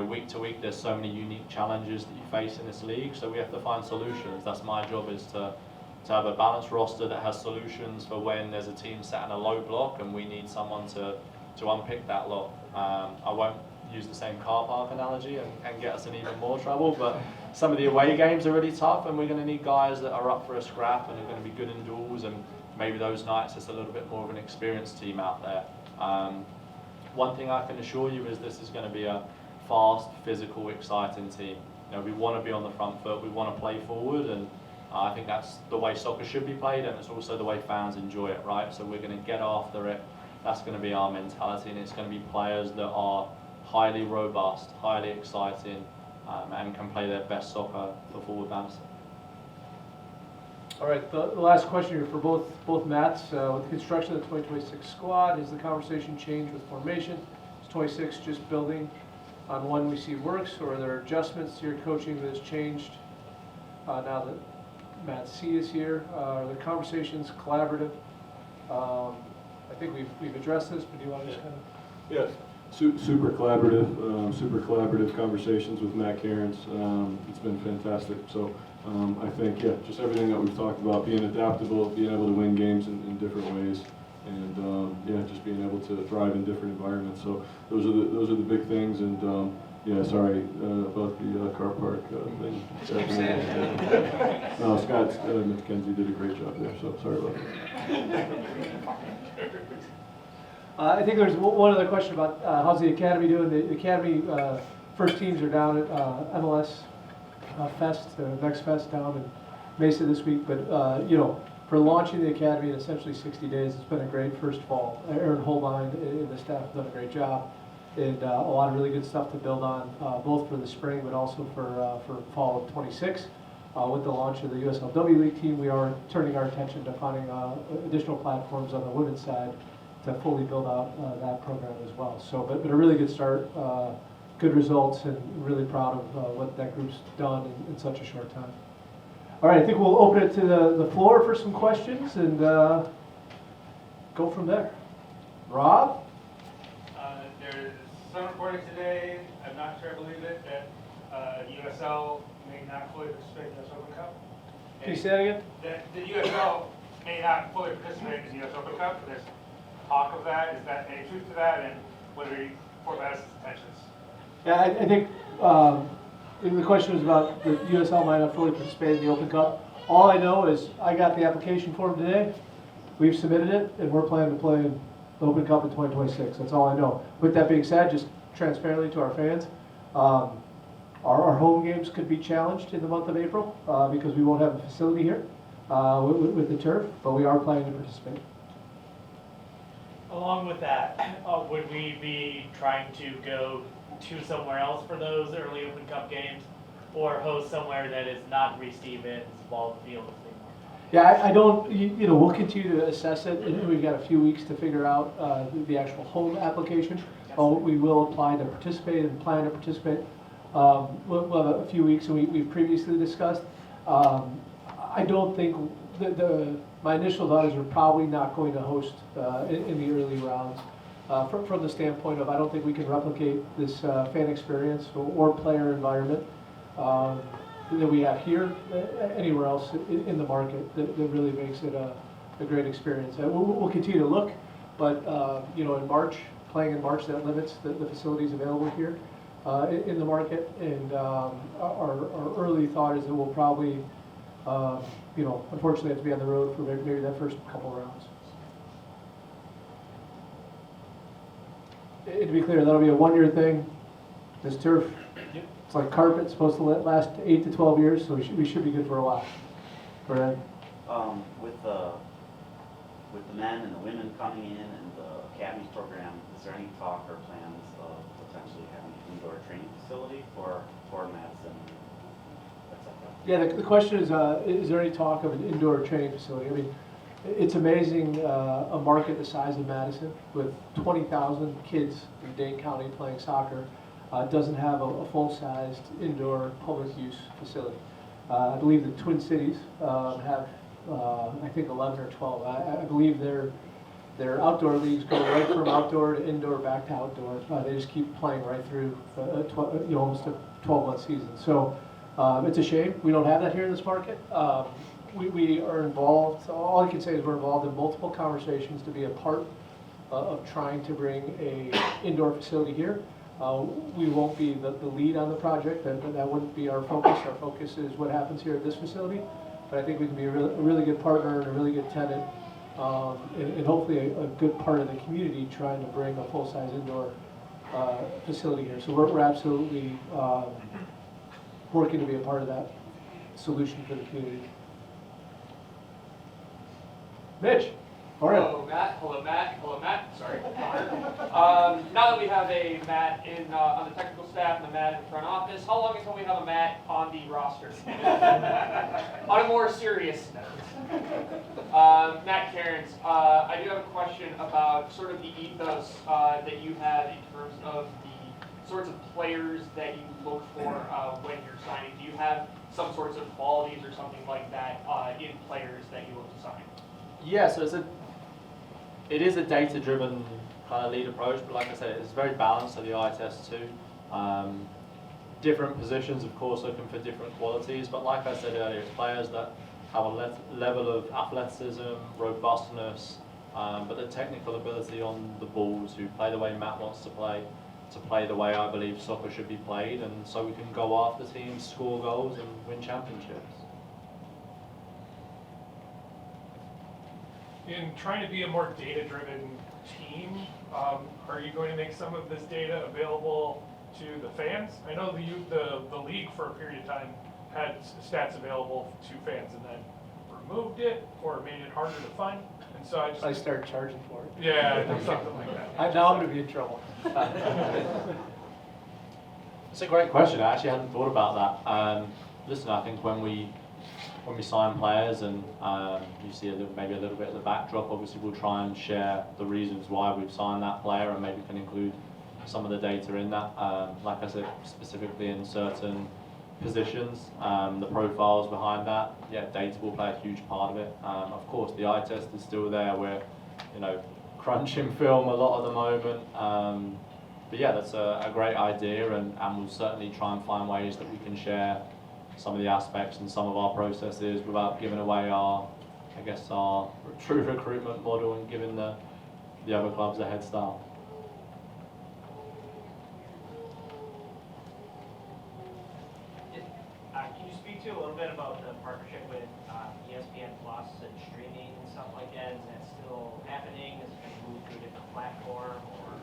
week to week there's so many unique challenges that you face in this league, so we have to find solutions. That's my job, is to have a balanced roster that has solutions for when there's a team sat in a low block and we need someone to unpick that lock. I won't use the same car park analogy and get us in even more trouble, but some of the away games are really tough, and we're going to need guys that are up for a scrap and are going to be good in duels, and maybe those nights it's a little bit more of an experienced team out there. One thing I can assure you is this is going to be a fast, physical, exciting team. We want to be on the front foot, we want to play forward, and I think that's the way soccer should be played, and it's also the way fans enjoy it, right? So we're going to get after it. That's going to be our mentality, and it's going to be players that are highly robust, highly exciting, and can play their best soccer for Forward Madison. All right, the last question here for both Matts. With the construction of the 2026 squad, has the conversation changed with formation? Is 26 just building on one we see works, or are there adjustments to your coaching that has changed now that Matt C is here? Are the conversations collaborative? I think we've addressed this, but do you want to just kind of? Yeah, super collaborative conversations with Matt Cairns. It's been fantastic. So I think, yeah, just everything that we've talked about, being adaptable, being able to win games in different ways, and yeah, just being able to thrive in different environments. So those are the big things. And yeah, sorry about the car park thing. No, Scott McKenzie did a great job there, so sorry about that. I think there's one other question about how's the academy doing. The academy first teams are down at MLS Fest, Next Fest down in Mesa this week. But for launching the academy in essentially 60 days, it's been a great first fall. Aaron Holbein and the staff have done a great job, and a lot of really good stuff to build on, both for the spring but also for fall of 26. With the launch of the USLW League team, we are turning our attention to finding additional platforms on the women's side to fully build out that program as well. So, but a really good start, good results, and really proud of what that group's done in such a short time. All right, I think we'll open it to the floor for some questions and go from there. Rob? There's some reporting today, I'm not sure I believe it, that USL may not fully participate in the Open Cup. Can you say that again? That the USL may not fully participate in the US Open Cup. There's talk of that. Is that any truth to that? And what are Fort Madison's intentions? Yeah, I think the question was about the USL might not fully participate in the Open Cup. All I know is I got the application form today. We've submitted it, and we're planning to play in the Open Cup in 2026. That's all I know. With that being said, just transparently to our fans, our home games could be challenged in the month of April because we won't have a facility here with the turf, but we are planning to participate. Along with that, would we be trying to go to somewhere else for those early Open Cup games, or host somewhere that is not Reese-Stevens, Ball Field? Yeah, I don't, we'll continue to assess it, and we've got a few weeks to figure out the actual home application. We will apply to participate and plan to participate. We'll have a few weeks, and we've previously discussed. I don't think, my initial thought is we're probably not going to host in the early rounds. From the standpoint of, I don't think we can replicate this fan experience or player environment that we have here, anywhere else in the market that really makes it a great experience. We'll continue to look, but in March, playing in March, that limits the facilities available here in the market. And our early thought is that we'll probably, unfortunately have to be on the road for maybe that first couple rounds. And to be clear, that'll be a one-year thing. This turf, it's like carpet, it's supposed to last 8 to 12 years, so we should be good for a while. Go ahead. With the men and the women coming in and the academies program, is there any talk or plans of potentially having an indoor training facility for Madison, etc.? Yeah, the question is there any talk of an indoor training facility? I mean, it's amazing, a market the size of Madison with 20,000 kids in Dane County playing soccer doesn't have a full-sized indoor public use facility. I believe the Twin Cities have, I think, 11 or 12. I believe their outdoor leagues go right from outdoor to indoor, back to outdoor. They just keep playing right through almost a 12-month season. So it's a shame we don't have that here in this market. We are involved, all I can say is we're involved in multiple conversations to be a part of trying to bring a indoor facility here. We won't be the lead on the project, that wouldn't be our focus. Our focus is what happens here at this facility. But I think we can be a really good partner and a really good tenant, and hopefully a good part of the community trying to bring a full-size indoor facility here. So we're absolutely working to be a part of that solution for the community. Mitch, all right. Hello, Matt. Hello, Matt. Hello, Matt. Sorry. Now that we have a Matt on the technical staff and a Matt in the front office, how long until we have a Matt on the roster? On a more serious note, Matt Cairns, I do have a question about sort of the ethos that you have in terms of the sorts of players that you look for when you're signing. Do you have some sorts of qualities or something like that in players that you look to sign? Yeah, so it is a data-driven kind of lead approach, but like I said, it's very balanced to the eye test too. Different positions, of course, looking for different qualities, but like I said earlier, it's players that have a level of athleticism, robustness, but the technical ability on the balls, who play the way Matt wants to play the way I believe soccer should be played, and so we can go after teams, score goals, and win championships. In trying to be a more data-driven team, are you going to make some of this data available to the fans? I know the league for a period of time had stats available to fans and then removed it or made it harder to find. And so I started charging for it. Yeah, something like that. Now I'm going to be in trouble. It's a great question. I actually hadn't thought about that. Listen, I think when we sign players and you see maybe a little bit of the backdrop, obviously we'll try and share the reasons why we've signed that player and maybe can include some of the data in that. Like I said, specifically in certain positions, the profiles behind that, yeah, data will play a huge part of it. Of course, the eye test is still there. We're, crunching film a lot at the moment. But yeah, that's a great idea, and we'll certainly try and find ways that we can share some of the aspects and some of our processes without giving away our true recruitment model and giving the other clubs a head start. Can you speak to a little bit about the partnership with ESPN Plus and streaming and stuff like that? Is that still happening? Is it going to move to a different platform, or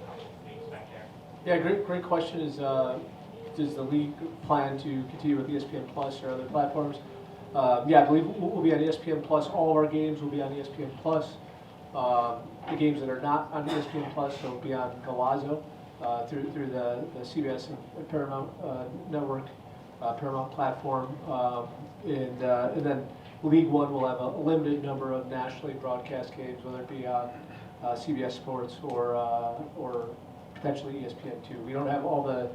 what do you expect there? Yeah, great question. Does the league plan to continue with ESPN Plus or other platforms? Yeah, I believe we'll be on ESPN Plus. All of our games will be on ESPN Plus. the games that are not on ESPN Plus, so be on Glaeser through the CBS and Paramount network, Paramount platform, and then League One will have a limited number of nationally broadcast games, whether it be on CBS Sports or potentially ESPN2. We don't have all the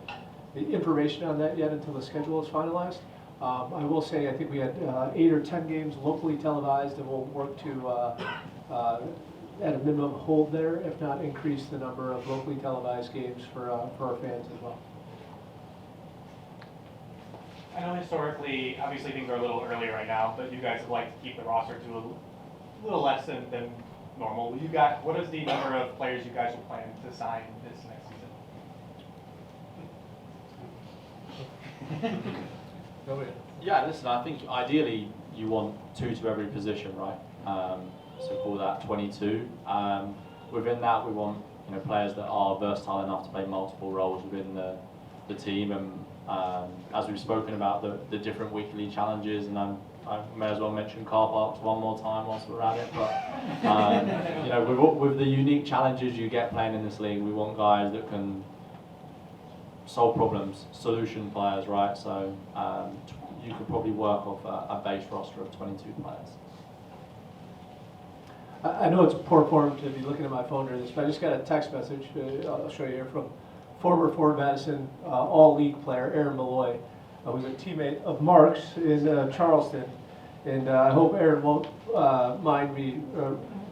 information on that yet until the schedule is finalized. I will say I think we had 8 or 10 games locally televised, and we'll work to at a minimum hold there, if not increase the number of locally televised games for our fans as well. I know historically, obviously things are a little early right now, but you guys would like to keep the roster to a little less than normal. What is the number of players you guys will plan to sign this next season? Yeah, listen, I think ideally you want 2 to every position, right? So call that 22. Within that, we want players that are versatile enough to play multiple roles within the team. And as we've spoken about the different weekly challenges, and I may as well mention car parks one more time whilst we're at it. But with the unique challenges you get playing in this league, we want guys that can solve problems, solution players, right? So you could probably work off a base roster of 22 players. I know it's poor form to be looking at my phone during this, but I just got a text message, I'll show you here, from former Ford Madison all-league player Aaron Malloy, who's a teammate of Mark's in Charleston. And I hope Aaron won't mind me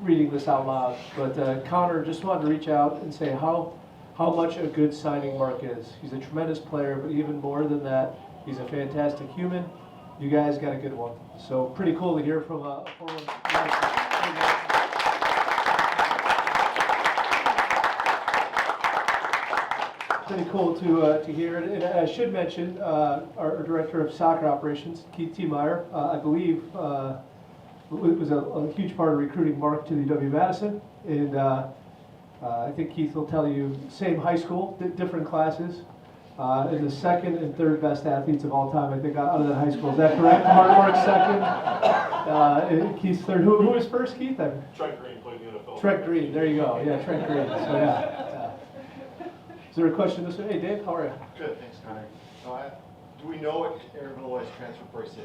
reading this out loud. But Conor just wanted to reach out and say how much a good signing Mark is. He's a tremendous player, but even more than that, he's a fantastic human. You guys got a good one. So pretty cool to hear from a former Madison. Pretty cool to hear. And I should mention our director of soccer operations, Keith T. Meyer, I believe was a huge part of recruiting Mark to the UW Madison. And I think Keith will tell you, same high school, different classes, is the second and third best athletes of all time, I think, out of that high school. Is that correct? Mark's second, Keith's third. Who was first, Keith? Trent Green played in the NFL. Trent Green, there you go. Yeah, Trent Green. So yeah. Is there a question this way? Hey, Dave, how are you? Good, thanks, Connor. Do we know what Aaron Malloy's transfer price is?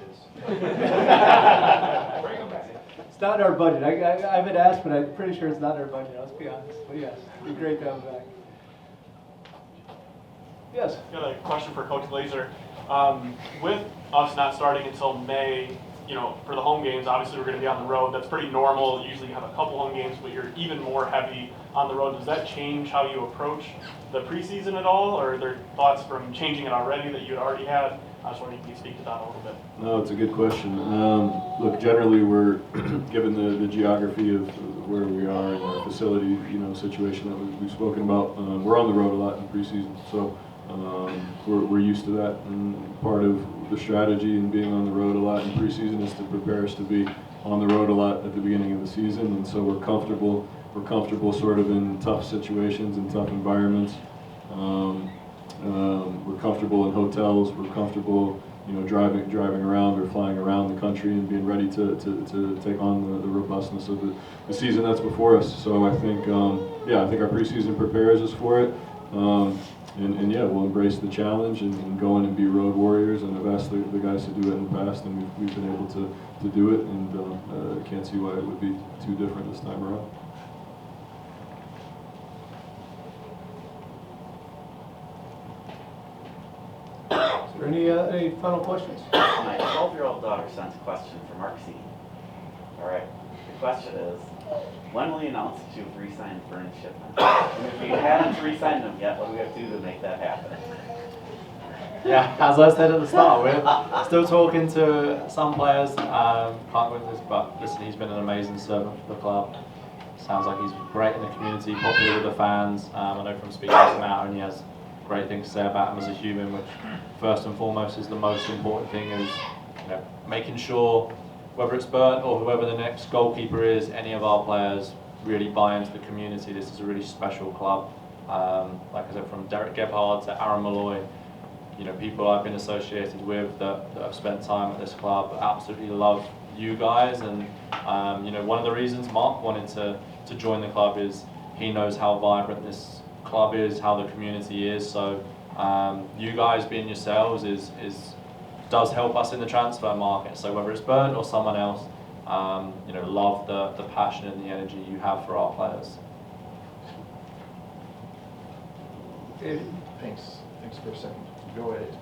It's not our budget. I haven't asked, but I'm pretty sure it's not our budget. Let's be honest. But yes, it'd be great to have him back. Yes. I got a question for Coach Glaeser. With us not starting until May, for the home games, obviously we're going to be on the road. That's pretty normal. Usually you have a couple home games, but you're even more heavy on the road. Does that change how you approach the preseason at all, or are there thoughts from changing it already that you had already had? I was wondering if you could speak to that a little bit. No, it's a good question. Look, generally we're given the geography of where we are in our facility, situation that we've spoken about. We're on the road a lot in preseason, so we're used to that. And part of the strategy in being on the road a lot in preseason is to prepare us to be on the road a lot at the beginning of the season, and so we're comfortable sort of in tough situations and tough environments. We're comfortable in hotels. We're comfortable, driving around or flying around the country and being ready to take on the robustness of the season that's before us. So I think, I think our preseason prepares us for it. And yeah, we'll embrace the challenge and go in and be road warriors. And I've asked the guys to do it in the past, and we've been able to do it. And I can't see why it would be too different this time around. Is there any final questions? My 12-year-old daughter sent a question for Mark C. All right. The question is, when will you announce that you've re-signed Vern Shipman? And if you haven't re-signed him yet, what do we have to do to make that happen? Yeah, as I said at the start, we're still talking to some players. Can't go into this, but listen, he's been an amazing servant for the club. Sounds like he's great in the community, popular with the fans. I know from speaking to him out, and he has great things to say about him as a human, which first and foremost is the most important thing, is making sure whether it's Bernd or whoever the next goalkeeper is, any of our players really buy into the community. This is a really special club. Like I said, from Derek Gebhard to Aaron Malloy, people I've been associated with that have spent time at this club absolutely love you guys. And one of the reasons Mark wanted to to join the club is he knows how vibrant this club is, how the community is. So you guys being yourselves does help us in the transfer market. So whether it's Bernd or someone else, love the passion and the energy you have for our players. Thanks for a second. Go ahead.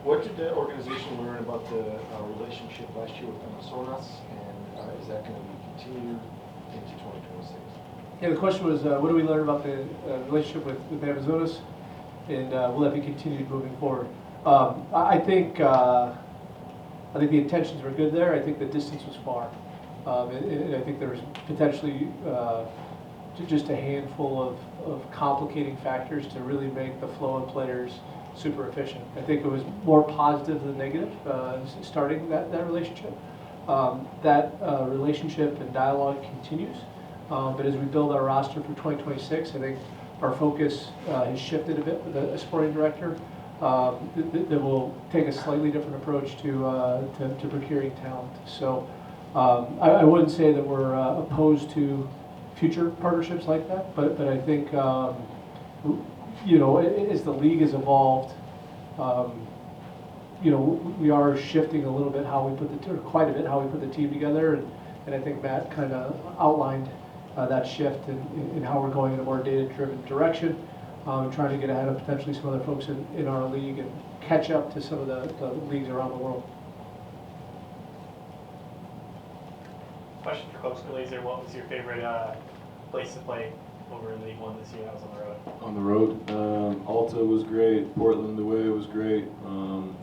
What did the organization learn about the relationship last year with Amazonas, and is that going to be continued into 2026? Yeah, the question was, what do we learn about the relationship with Amazonas, and will that be continued moving forward? I think the intentions were good there. I think the distance was far, and I think there was potentially just a handful of complicating factors to really make the flow of players super efficient. I think it was more positive than negative starting that relationship. That relationship and dialogue continues, but as we build our roster for 2026, I think our focus has shifted a bit with a sporting director that will take a slightly different approach to procuring talent. So I wouldn't say that we're opposed to future partnerships like that, but I think as the league has evolved, we are shifting a little bit quite a bit how we put the team together, and I think Matt kind of outlined that shift in how we're going in a more data-driven direction, trying to get ahead of potentially some other folks in our league and catch up to some of the leagues around the world. Question for Coach Glaeser: what was your favorite place to play over in League One this year? That was on the road. On the road, Alta was great. Portland, the way was great.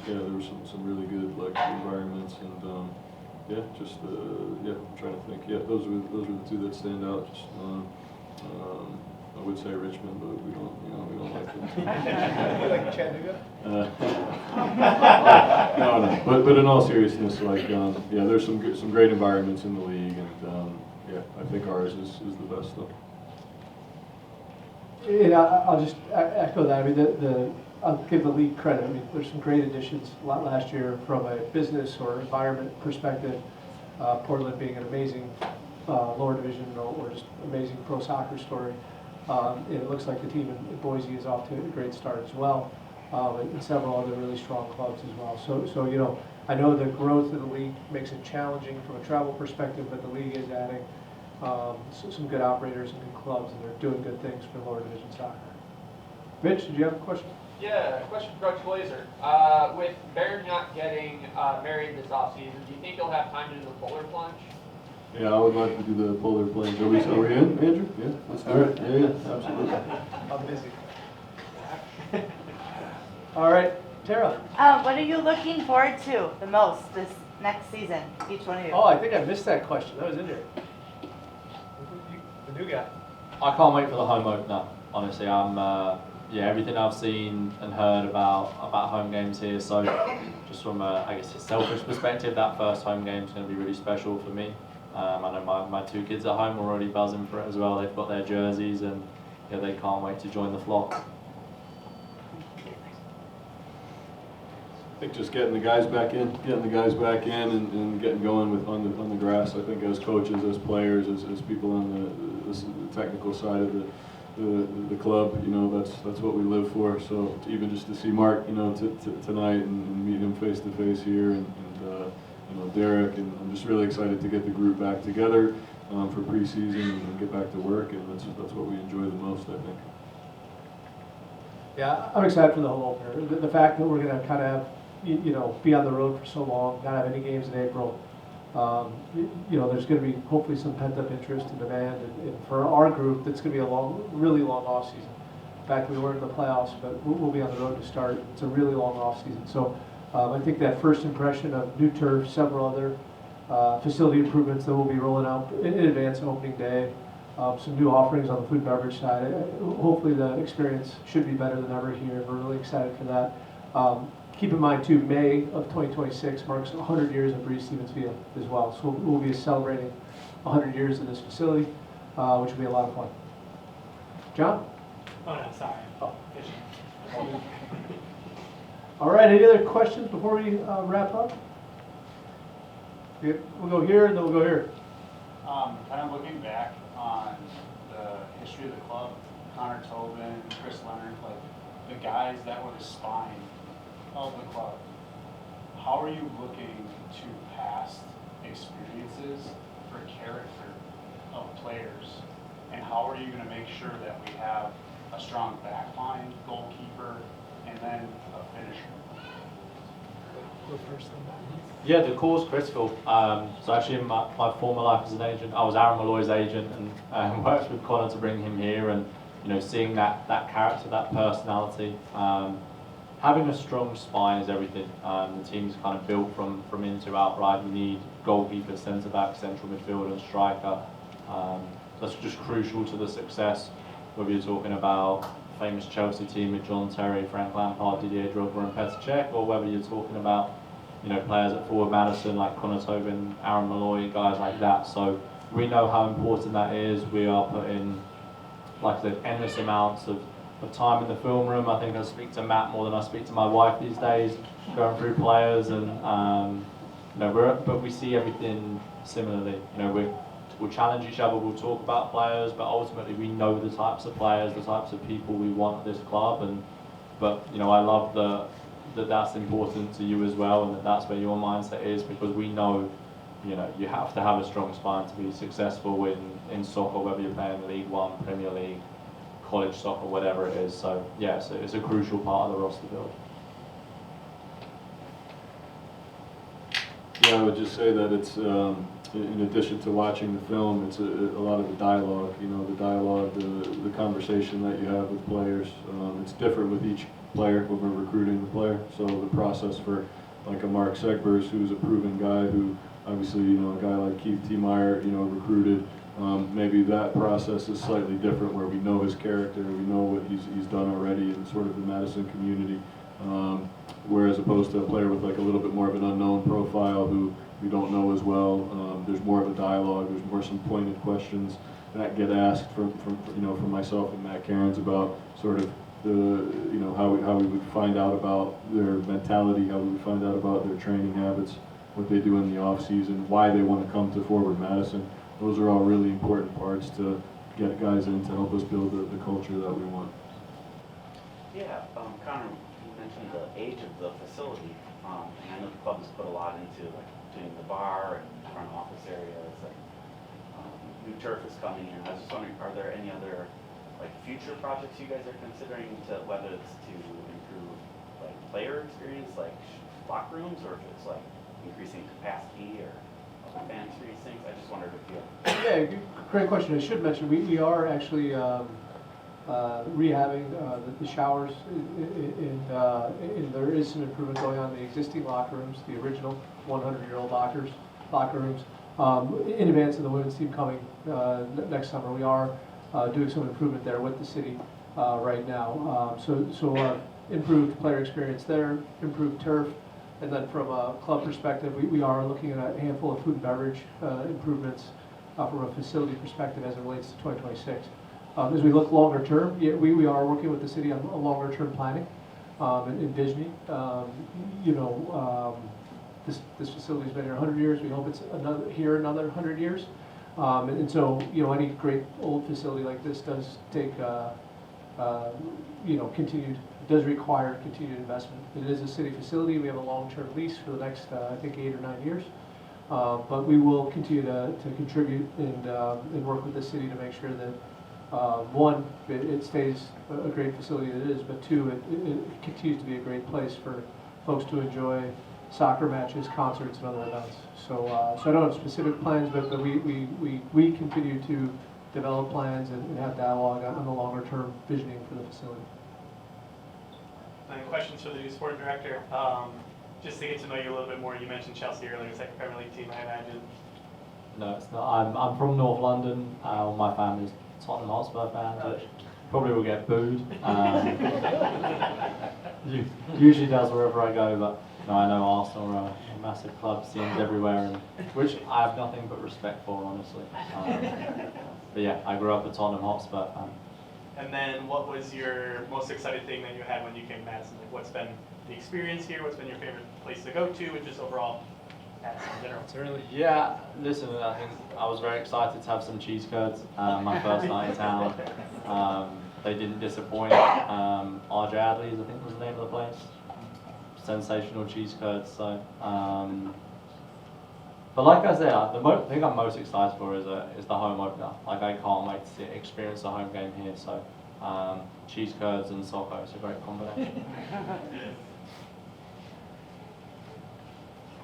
There were some really good environments, and I'm trying to think. Yeah, those were the two that stand out. Just, I would say Richmond, but we don't like them. You like Chattanooga? No. But in all seriousness, there's some great environments in the league, and I think ours is the best though. And I'll just echo that. I mean, I'll give the league credit. I mean, there's some great additions last year from a business or environment perspective. Portland being an amazing lower division or just amazing pro soccer story. And it looks like the team in Boise is off to a great start as well, and several other really strong clubs as well. So I know the growth of the league makes it challenging from a travel perspective, but the league is adding some good operators and good clubs, and they're doing good things for lower division soccer. Mitch, did you have a question? Yeah, a question for Coach Glaeser. With Baird not getting married this offseason, do you think he'll have time to do the polar plunge? Yeah, I would like to do the polar plunge. Are we in, Andrew? Yeah, let's do it. Yeah, absolutely. I'm busy. All right, Tara. What are you looking forward to the most this next season, each one of you? Oh, I think I missed that question. That was in there. The new guy. I can't wait for the home opener. Honestly, I'm everything I've seen and heard about home games here. So, just from a selfish perspective, that first home game is going to be really special for me. I know my two kids at home are already buzzing for it as well. They've got their jerseys, and they can't wait to join the flock. I think just getting the guys back in, and getting going on the grass. I think as coaches, as players, as people on the technical side of the club, that's what we live for. So even just to see Mark, tonight and meet him face to face here, and Derek, and I'm just really excited to get the group back together for preseason and get back to work, and that's what we enjoy the most, I think. Yeah, I'm excited for the home opener. The fact that we're going to kind of have, be on the road for so long, not have any games in April. There's going to be hopefully some pent-up interest and demand, and for our group, that's going to be a really long off season. In fact, we weren't in the playoffs, but we'll be on the road to start. It's a really long off season. So I think that first impression of new turf, several other facility improvements that we'll be rolling out in advance of opening day, some new offerings on the food and beverage side. Hopefully the experience should be better than ever here. We're really excited for that. Keep in mind too, May of 2026 marks 100 years of Breeze Stevens Field as well. So we'll be celebrating 100 years of this facility, which will be a lot of fun. John? Oh no, sorry. Oh. All right, any other questions before we wrap up? We'll go here and then we'll go here. Kind of looking back on history of the club, Conor Caloia, Chris Leonard, like the guys that were the spine of the club, how are you looking to past experiences for character of players? And how are you going to make sure that we have a strong back line, goalkeeper, and then a finisher? Go first then. Yeah, the call's critical. So actually in my former life as an agent, I was Aaron Malloy's agent and worked with Conor to bring him here, and seeing that character, that personality. Having a strong spine is everything. The team's kind of built from in to out, right? You need goalkeeper, centre back, central midfielder and striker. That's just crucial to the success, whether you're talking about famous Chelsea team with John Terry, Frank Lampard, Didier Drogba and Petr Cech, or whether you're talking about players at forward Madison like Conor Caloia, Aaron Malloy, guys like that. So we know how important that is. We are putting, like I said, endless amounts of time in the film room. I think I speak to Matt more than I speak to my wife these days, going through players, and but we see everything similarly. We'll challenge each other, we'll talk about players, but ultimately we know the types of players, the types of people we want at this club, but I love that that's important to you as well, and that's where your mindset is, because we know you have to have a strong spine to be successful in soccer, whether you're playing League One, Premier League, college soccer, whatever it is. So yeah, it's a crucial part of the roster build. Yeah, I would just say that it's, in addition to watching the film, it's a lot of the dialogue, the conversation that you have with players. It's different with each player when we're recruiting the player. So the process for like a Mark Segbers, who's a proven guy who obviously, a guy like Keith T. Meyer, recruited, maybe that process is slightly different where we know his character, we know what he's done already in sort of the Madison community. Whereas opposed to a player with like a little bit more of an unknown profile who we don't know as well, there's more of a dialogue, there's more some pointed questions that get asked from myself and Matt Cairns about sort of how we would find out about their mentality, how we would find out about their training habits, what they do in the off season, why they want to come to Forward Madison. Those are all really important parts to get guys in to help us build the culture that we want. Yeah, Conor, you mentioned the age of the facility, and I know the club has put a lot into like doing the bar and front office areas, and new turf is coming in. I was just wondering, are there any other like future projects you guys are considering, to whether it's to improve like player experience, like locker rooms, or if it's like increasing capacity or fans for these things? I just wondered if you. Yeah, great question. I should mention we are actually rehabbing the showers, and there is some improvement going on in the existing locker rooms, the original 100-year-old locker rooms. In advance of the women's team coming next summer, we are doing some improvement there with the city right now. So improved player experience there, improved turf, and then from a club perspective, we are looking at a handful of food and beverage improvements from a facility perspective as it relates to 2026. As we look longer term, we are working with the city on a longer term planning and envisioning. This facility's been here 100 years. We hope it's another 100 years. And so, any great old facility like this does take, does require continued investment. It is a city facility. We have a long-term lease for the next, I think, 8 or 9 years. But we will continue to contribute and work with the city to make sure that, one, it stays a great facility that it is, but two, it continues to be a great place for folks to enjoy soccer matches, concerts, and other events. So I don't have specific plans, but we continue to develop plans and have dialogue on the longer term visioning for the facility. Questions for the new sport director. Just to get to know you a little bit more, you mentioned Chelsea earlier, it's like a Premier League team, I imagine. No, it's not. I'm from North London. My family's Tottenham Hotspur fans, which probably will get booed. Usually does wherever I go, but no, I know Arsenal are a massive club, scenes everywhere, and which I have nothing but respect for, honestly. But yeah, I grew up a Tottenham Hotspur fan. And then what was your most exciting thing that you had when you came to Madison? Like, what's been the experience here? What's been your favorite place to go to, and just overall Madison in general? It's early. Yeah, listen, I think I was very excited to have some cheese curds my first night in town. They didn't disappoint. RJ Adley's, I think was the name of the place. Sensational cheese curds. So, but like I said, the thing I'm most excited for is the home opener. Like I can't wait to experience the home game here. So, cheese curds and soccer is a great combination.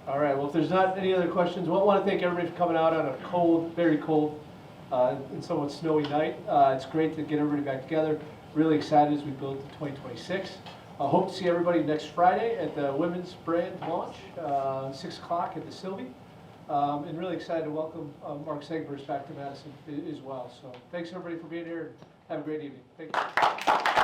All right, well, if there's not any other questions, I want to thank everybody for coming out on a cold, very cold, and somewhat snowy night. It's great to get everybody back together. Really excited as we build to 2026. I hope to see everybody next Friday at the women's brand launch, 6 o'clock at the Sylvie. And really excited to welcome Mark Segbers back to Madison as well. So thanks everybody for being here. Have a great evening. Thank you.